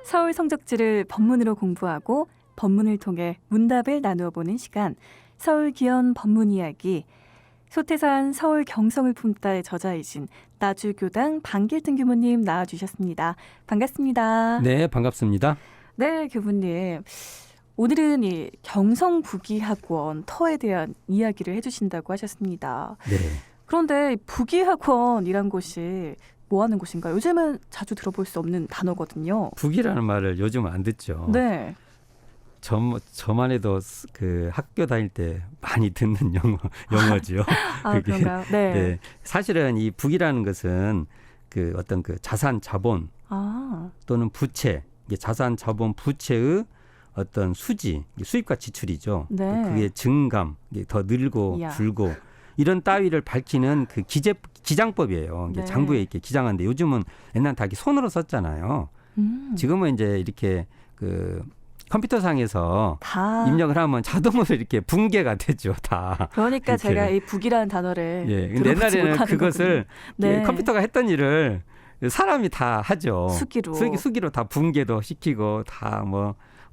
서울 성적지를 법문으로 공부하고 법문을 통해 문답을 나누어 보는 시간, 서울 기원 법문 이야기. 소태산 서울 경성을 품다의 저자이신 나주교당 방길등 교무님 나와주셨습니다. 반갑습니다. 네, 반갑습니다. 네, 교무님. 오늘은 이 경성부기학원 터에 대한 이야기를 해주신다고 하셨습니다. 네. 그런데 부기학원이란 곳이 뭐 하는 곳인가요? 요즘은 자주 들어볼 수 없는 단어거든요. 북이라는 말을 요즘 안 듣죠. 네. 저만 해도 그 학교 다닐 때 많이 듣는 영어지요. 아, 그런가요? 네. 네. 사실은 이 북이라는 것은 그 어떤 그 자산 자본 또는 부채, 이게 자산 자본 부채의 어떤 수지, 수입과 지출이죠. 네. 그게 증감, 이게 더 늘고 이야. 줄고 이런 따위를 밝히는 그 기장법이에요. 이게 네. 장부에 이렇게 기장하는데 요즘은 옛날 다 이렇게 손으로 썼잖아요. 지금은 이제 이렇게 그 컴퓨터상에서 다 입력을 하면 자동으로 이렇게 붕괴가 되죠, 다. 그러니까 이렇게. 제가 이 북이라는 단어를 예. 근데 들어보지 옛날에는 못하는 그것을 거군요. 네. 컴퓨터가 했던 일을 사람이 다 하죠. 수기로. 수기로 다 붕괴도 시키고 다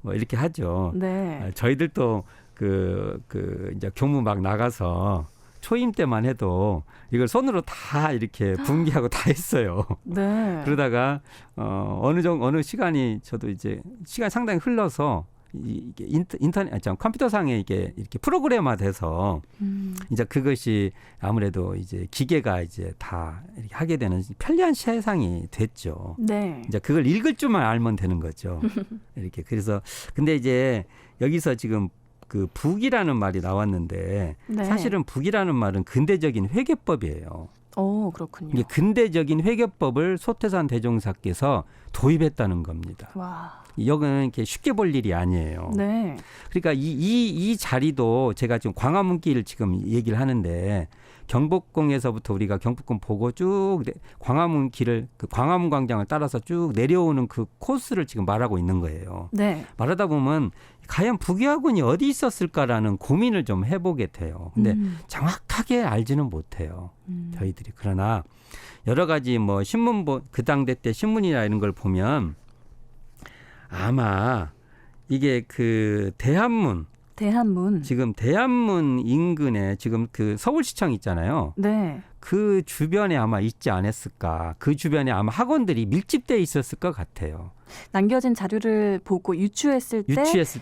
뭐 이렇게 하죠. 네. 저희들도 그 이제 교무 막 나가서 초임 때만 해도 이걸 손으로 다 이렇게 붕괴하고 다 했어요. 네. 그러다가 어느 시간이 저도 이제 시간 상당히 흘러서 이게 인터넷 컴퓨터상에 이게 이렇게 프로그래머돼서 이제 그것이 아무래도 이제 기계가 이제 다 이렇게 하게 되는 편리한 세상이 됐죠. 네. 이제 그걸 읽을 줄만 알면 되는 거죠. 이렇게 그래서 근데 이제 여기서 지금 그 북이라는 말이 나왔는데 네. 사실은 북이라는 말은 근대적인 회계법이에요. 오, 그렇군요. 이게 근대적인 회계법을 소태산 대종사께서 도입했다는 겁니다. 와. 이거는 이렇게 쉽게 볼 일이 아니에요. 네. 그러니까 이 자리도 제가 지금 광화문길 지금 얘기를 하는데 경복궁에서부터 우리가 경복궁 보고 쭉 광화문 길을 그 광화문 광장을 따라서 쭉 내려오는 그 코스를 지금 말하고 있는 거예요. 네. 말하다 보면 과연 북이학원이 어디 있었을까라는 고민을 좀 해보게 돼요. 근데 정확하게 알지는 못해요. 저희들이. 그러나 여러 가지 뭐 신문 그 당대 때 신문이나 이런 걸 보면 아마 이게 그 대한문 지금 대한문 인근에 지금 그 서울시청 있잖아요. 네. 그 주변에 아마 있지 않았을까. 그 주변에 아마 학원들이 밀집돼 있었을 것 같아요. 남겨진 자료를 보고 유추했을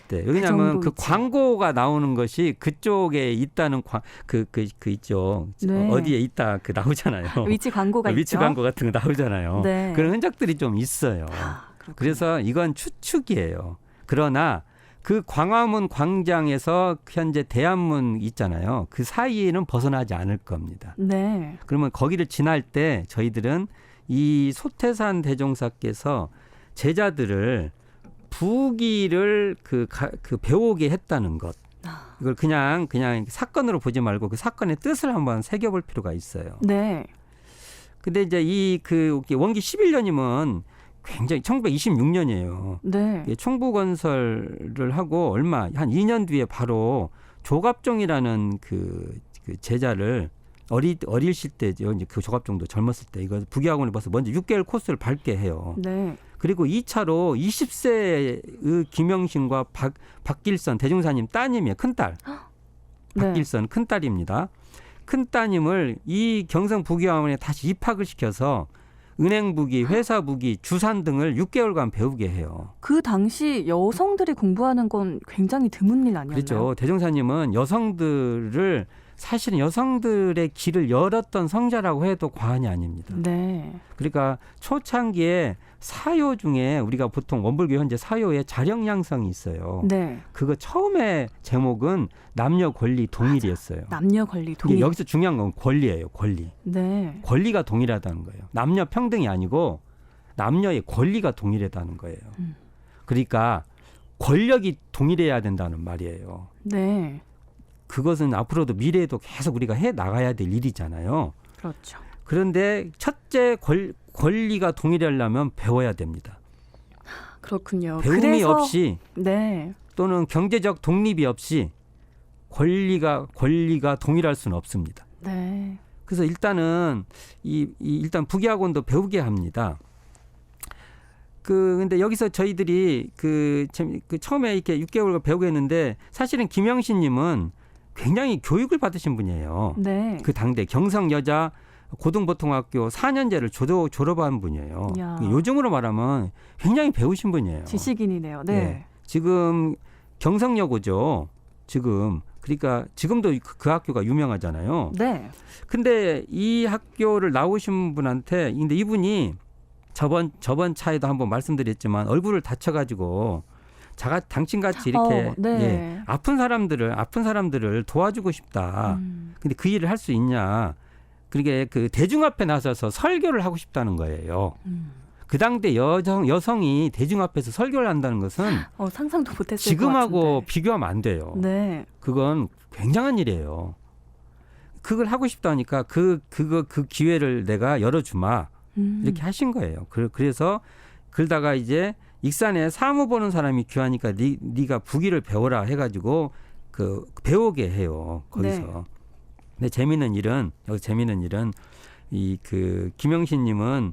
때 왜냐하면 그 있지. 광고가 나오는 것이 그쪽에 있다는 그 있죠. 네. 어디에 있다 그 나오잖아요. 위치 광고가 위치 있죠. 광고 같은 거 나오잖아요. 네. 그런 흔적들이 좀 있어요. 그렇군요. 그래서 이건 추측이에요. 그러나 그 광화문 광장에서 현재 대한문 있잖아요. 그 사이에는 벗어나지 않을 겁니다. 네. 그러면 거기를 지날 때 저희들은 이 소태산 대종사께서 제자들을 부기를 그 배우게 했다는 것. 이걸 그냥 사건으로 보지 말고 그 사건의 뜻을 한번 새겨볼 필요가 있어요. 네. 근데 이제 그 원기 11년이면 굉장히 1926년이에요. 네. 총부건설을 하고 한 2년 뒤에 바로 조갑종이라는 그 제자를 어릴 때죠. 이제 그 조갑종도 젊었을 때 이거 북이학원에 벌써 먼저 6개월 코스를 밟게 해요. 네. 그리고 2차로 20세의 김영신과 박길선 대종사님 따님이에요. 큰딸. 박길선 큰딸입니다. 큰따님을 이 경성 북이학원에 다시 입학을 시켜서 은행부기, 회사부기, 주산 등을 6개월간 배우게 해요. 그 당시 여성들이 공부하는 건 굉장히 드문 일 아니었나요? 그렇죠. 대종사님은 사실은 여성들의 길을 열었던 성자라고 해도 과언이 아닙니다. 네. 그러니까 초창기에 사요 중에 우리가 보통 원불교 현재 사요에 자령양성이 있어요. 네. 그거 처음에 제목은 남녀 권리 동일이었어요. 남녀 권리 동일. 여기서 중요한 건 권리예요. 권리. 네. 권리가 동일하다는 거예요. 남녀 평등이 아니고 남녀의 권리가 동일하다는 거예요. 그러니까 권력이 동일해야 된다는 말이에요. 네. 그것은 앞으로도 미래에도 계속 우리가 해 나가야 될 일이잖아요. 그렇죠. 그런데 첫째 권리가 동일하려면 배워야 됩니다. 그렇군요. 배움이 없이 네. 또는 경제적 독립이 없이 권리가 동일할 수는 없습니다. 네. 그래서 일단은 일단 북이학원도 배우게 합니다. 근데 여기서 저희들이 그 처음에 이렇게 6개월 배우게 했는데 사실은 김영신님은 굉장히 교육을 받으신 분이에요. 네. 그 당대 경성 여자 고등보통학교 4년제를 졸업한 분이에요. 야. 요즘으로 말하면 굉장히 배우신 분이에요. 지식인이네요. 네. 예. 지금 경성여고죠. 지금 그러니까 지금도 그 학교가 유명하잖아요. 네. 근데 이 학교를 나오신 분한테 근데 이분이 저번 차에도 한번 말씀드렸지만 얼굴을 다쳐가지고 당신같이 이렇게 네. 예, 아픈 사람들을 도와주고 싶다. 근데 그 일을 할 수 있냐? 그러게 그 대중 앞에 나서서 설교를 하고 싶다는 거예요. 그 당대 여성이 대중 앞에서 설교를 한다는 것은 상상도 못했을 것 지금하고 같은데. 비교하면 안 돼요. 네. 그건 굉장한 일이에요. 그걸 하고 싶다니까 그 기회를 내가 열어주마. 이렇게 하신 거예요. 그래서 그러다가 이제 익산에 사무 보는 사람이 귀하니까 네가 부기를 배워라 해가지고 배우게 해요. 거기서. 네. 근데 재미있는 일은 이 김영신님은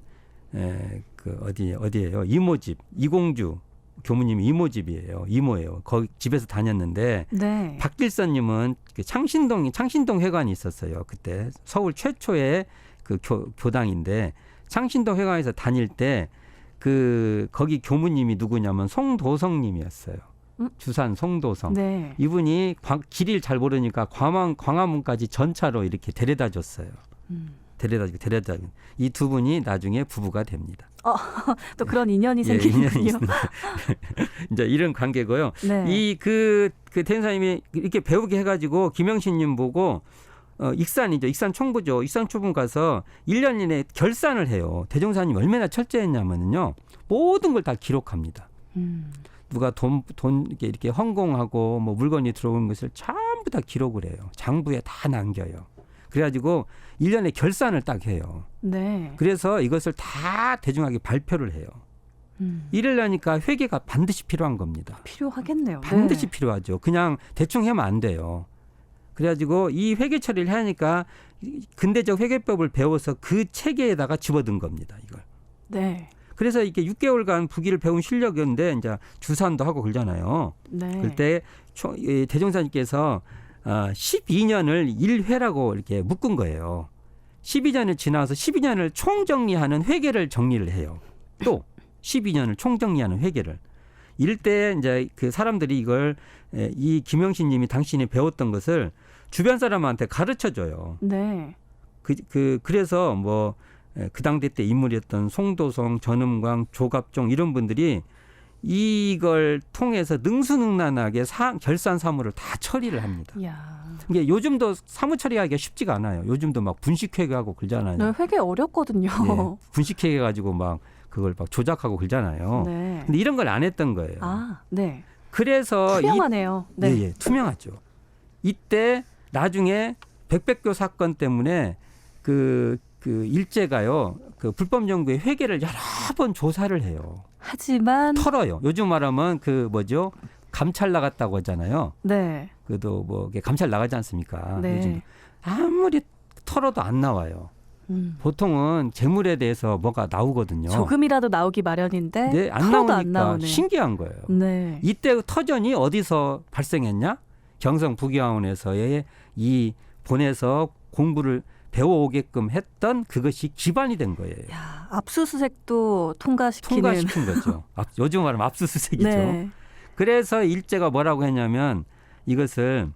어디예요? 이모집 이공주 교무님이 이모집이에요. 이모예요. 거기 집에서 다녔는데 네. 박길선님은 창신동 회관이 있었어요. 그때 서울 최초의 그 교당인데 창신동 회관에서 다닐 때 거기 교무님이 누구냐면 송도성님이었어요. 주산 송도성. 네. 이분이 길을 잘 모르니까 광화문까지 전차로 이렇게 데려다 줬어요. 데려다 이 두 분이 나중에 부부가 됩니다. 또 그런 인연이 예, 인연이 생기는군요. 있습니다. 이제 이런 관계고요. 네. 이 대행사님이 이렇게 배우게 해가지고 김영신님 보고 익산이죠. 익산 총부죠. 익산 총부 가서 1년 이내에 결산을 해요. 대종사님 얼마나 철저했냐면요. 모든 걸 다 기록합니다. 누가 돈 이렇게 헌공하고 뭐 물건이 들어오는 것을 전부 다 기록을 해요. 장부에 다 남겨요. 그래가지고 1년에 결산을 딱 해요. 네. 그래서 이것을 다 대중에게 발표를 해요. 이러려니까 회계가 반드시 필요한 겁니다. 필요하겠네요. 반드시 네. 필요하죠. 그냥 대충 하면 안 돼요. 그래가지고 이 회계 처리를 하니까 근대적 회계법을 배워서 그 체계에다가 집어든 겁니다. 이걸. 네. 그래서 이렇게 6개월간 부기를 배운 실력이었는데 이제 주산도 하고 그러잖아요. 네. 그때 대종사님께서 12년을 1회라고 이렇게 묶은 거예요. 12년을 지나서 12년을 총정리하는 회계를 정리를 해요. 또 12년을 총정리하는 회계를. 이럴 때 이제 그 사람들이 이걸 이 김영신 님이 당신이 배웠던 것을 주변 사람한테 가르쳐 줘요. 네. 그래서 뭐 그 당대 때 인물이었던 송도성, 전음광, 조갑종 이런 분들이 이걸 통해서 능수능란하게 결산 사무를 다 처리를 합니다. 이야. 이게 요즘도 사무 처리하기가 쉽지가 않아요. 요즘도 막 분식회계하고 그러잖아요. 네, 회계 어렵거든요. 예, 분식회계 가지고 막 그걸 막 조작하고 그러잖아요. 네. 근데 이런 걸 안 했던 거예요. 네. 그래서 투명하네요. 네. 예, 투명하죠. 이때 나중에 백백교 사건 때문에 그 일제가요. 그 불법 연구의 회계를 여러 번 조사를 해요. 하지만 털어요. 요즘 말하면 감찰 나갔다고 하잖아요. 네. 그래도 뭐 감찰 나가지 않습니까? 네. 요즘 아무리 털어도 안 나와요. 보통은 재물에 대해서 뭐가 나오거든요. 조금이라도 나오기 마련인데 네, 안 털어도 나오니까 안 나오네. 신기한 거예요. 네. 이때 터전이 어디서 발생했냐? 경성 부기학원에서의 이 본에서 공부를 배워오게끔 했던 그것이 기반이 된 거예요. 야, 압수수색도 통과시킨 거죠. 요즘 말하면 압수수색이죠. 네. 그래서 일제가 뭐라고 했냐면 이것을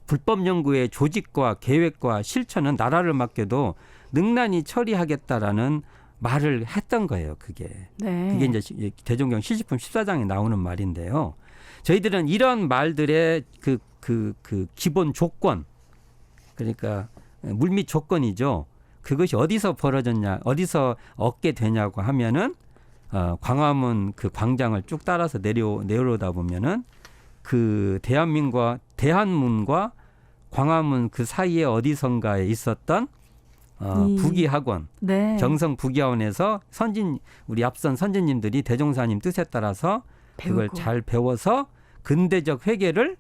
불법 연구의 조직과 계획과 실천은 나라를 맡겨도 능란히 처리하겠다라는 말을 했던 거예요. 그게 이제 대종경 실시품 14장에 나오는 말인데요. 저희들은 이런 말들의 그 기본 조건, 그러니까 물밑 조건이죠. 그것이 어디서 벌어졌냐, 어디서 얻게 되냐고 하면은 광화문 그 광장을 쭉 따라서 내려오다 보면은 그 대한문과 광화문 그 사이에 어디선가에 있었던 부기학원, 네. 경성 부기학원에서 우리 앞선 선진님들이 대종사님 뜻에 따라서 그걸 배우고. 잘 배워서 근대적 회계를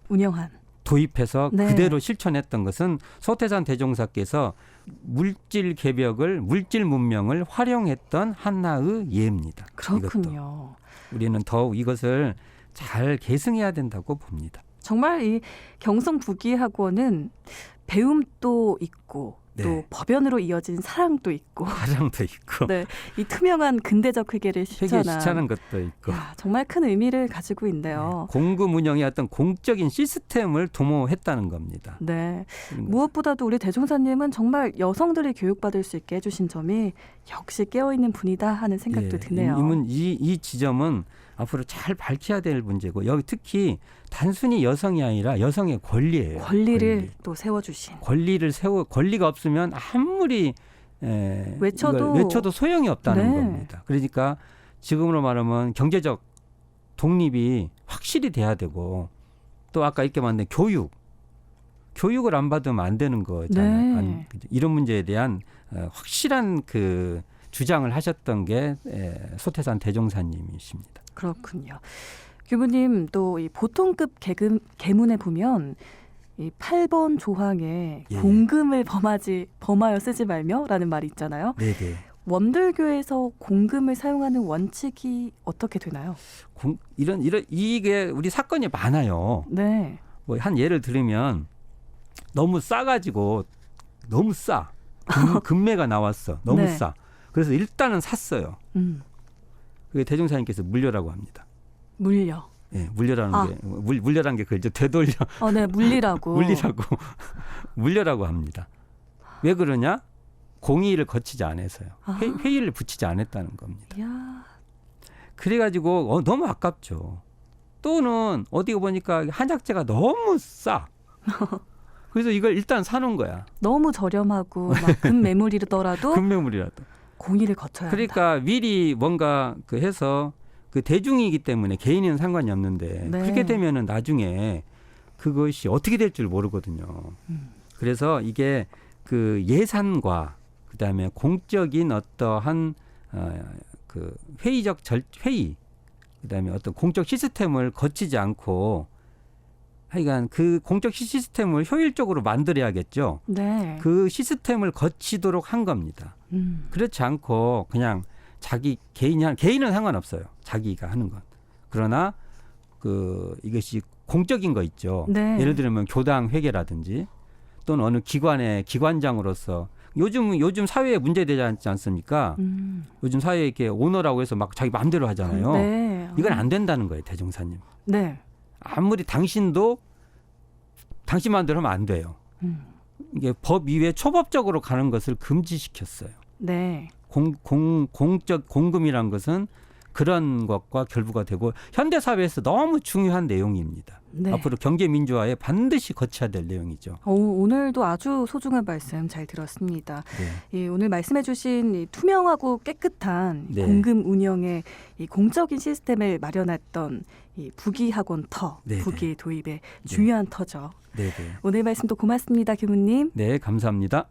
운영한 도입해서 네. 그대로 실천했던 것은 소태산 대종사께서 물질 개벽을 물질 문명을 활용했던 하나의 예입니다. 이것도. 그렇군요. 우리는 더욱 이것을 잘 계승해야 된다고 봅니다. 정말 이 경성부기학원은 배움도 있고 또 네. 법연으로 이어진 사랑도 있고 가장도 있고 네, 이 투명한 근대적 회계를 회계 실천한 실천하는 것도 있고 야, 정말 큰 의미를 가지고 있네요. 공급 운영의 어떤 공적인 시스템을 도모했다는 겁니다. 네. 이런 것을. 무엇보다도 우리 대종사님은 정말 여성들이 교육받을 수 있게 해주신 점이 역시 깨어있는 분이다 하는 생각도 예, 드네요. 이 지점은 앞으로 잘 밝혀야 될 문제고 여기 특히 단순히 여성이 아니라 여성의 권리예요. 권리를 또 세워주신. 권리가 없으면 아무리 외쳐도 이걸 외쳐도 소용이 없다는 네. 겁니다. 그러니까 지금으로 말하면 경제적 독립이 확실히 돼야 되고 또 아까 이렇게 말한 교육을 안 받으면 안 되는 거잖아요. 네. 이런 문제에 대한 확실한 그 주장을 하셨던 게 소태산 대종사님이십니다. 그렇군요. 교부님 또 이 보통급 계문에 보면 이 8번 조항에 예. 공금을 범하여 쓰지 말며라는 말이 있잖아요. 네네. 원들교에서 공금을 사용하는 원칙이 어떻게 되나요? 이런 이게 우리 사건이 많아요. 네. 뭐 한 예를 들으면 너무 싸가지고 너무 싸 금매가 나왔어. 너무 네. 싸. 그래서 일단은 샀어요. 그게 대종사님께서 물려라고 합니다. 물려. 예, 물려라는 게 물려라는 게 그죠. 되돌려 네, 물리라고. 물려라고 합니다. 왜 그러냐? 공의를 거치지 않아서요. 아. 회의를 붙이지 않았다는 겁니다. 이야. 그래가지고 너무 아깝죠. 또는 어디 보니까 한약재가 너무 싸. 그래서 이걸 일단 사놓은 거야. 너무 저렴하고 막 금매물이더라도 금매물이라도. 공의를 거쳐야 한다. 그러니까 미리 뭔가 그 해서 그 대중이기 때문에 개인은 상관이 없는데 네. 그렇게 되면은 나중에 그것이 어떻게 될 줄 모르거든요. 그래서 이게 그 예산과 그다음에 공적인 어떠한 그 회의 그다음에 어떤 공적 시스템을 거치지 않고 하여간 그 공적 시스템을 효율적으로 만들어야겠죠. 네. 그 시스템을 거치도록 한 겁니다. 그렇지 않고 그냥 자기 개인은 상관없어요. 자기가 하는 건. 그러나 그 이것이 공적인 거 있죠. 네. 예를 들면 교당 회계라든지 또는 어느 기관의 기관장으로서 요즘 사회에 문제되지 않지 않습니까? 요즘 사회에 이렇게 오너라고 해서 막 자기 마음대로 하잖아요. 네. 이건 안 된다는 거예요, 대종사님. 네. 아무리 당신도 당신 마음대로 하면 안 돼요. 이게 법 이외에 초법적으로 가는 것을 금지시켰어요. 네. 공적 공금이란 것은 그런 것과 결부가 되고 현대 사회에서 너무 중요한 내용입니다. 네. 앞으로 경제 민주화에 반드시 거쳐야 될 내용이죠. 오늘도 아주 소중한 말씀 잘 들었습니다. 네. 오늘 말씀해주신 이 투명하고 깨끗한 네. 공금 운영의 이 공적인 시스템을 마련했던 이 부기학원 네, 부기 도입의 중요한 터죠. 네. 오늘 말씀도 고맙습니다, 교무님. 네, 감사합니다.